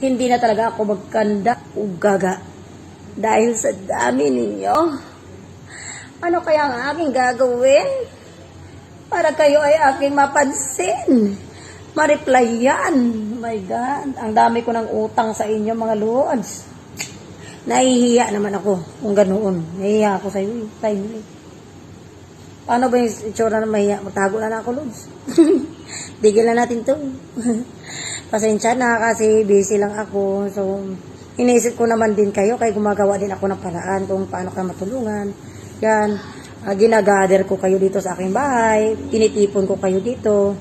hindi na talaga ako magkanda o gaga. Dahil sa dami ninyo, ano kaya ang aking gagawin para kayo ay aking mapansin? Ma-replyan. Oh my God, ang dami ko ng utang sa inyo mga lords. Nahihiya naman ako kung ganoon. Nahihiya ako sa iyo. Paano ba yung itsura na mahiya? Magtago na lang ako, lords. Digil na natin to. Pasensya na kasi busy lang ako. So, iniisip ko naman din kayo kaya gumagawa din ako ng paraan kung paano ka matulungan. Yan. Ginagather ko kayo dito sa aking bahay. Tinitipon ko kayo dito.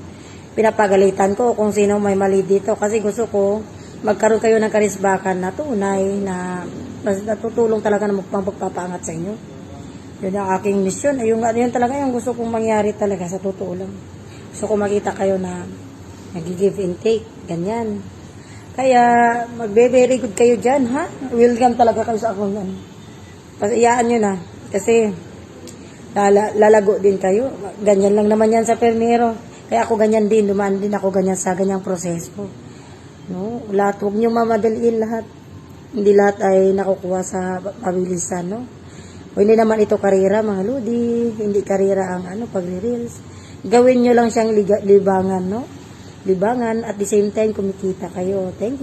Pinapagalitan ko kung sino may mali dito. Kasi gusto ko magkaroon kayo ng karisbakan na tunay na natutulong talaga na magpapaangat sa inyo. Yun ang aking mission. Yun talaga yung gusto kong mangyari talaga sa totoo lang. Gusto ko makita kayo na nag-give and take. Ganyan. Kaya, magbe-very good kayo dyan, ha? Welcome talaga kayo sa akong yan. Pasayaan nyo na. Kasi, lalago din kayo. Ganyan lang naman yan sa permero. Kaya ako ganyan din. Dumaan din ako ganyan sa ganyang proseso. No? Lahat, huwag nyo mamadaliin lahat. Hindi lahat ay nakukuha sa pabilisan, no? O hindi naman ito karera, mga lodi. Hindi karera ang pagre-reels. Gawin nyo lang siyang libangan, no? Libangan at the same time kumikita kayo. Thank you.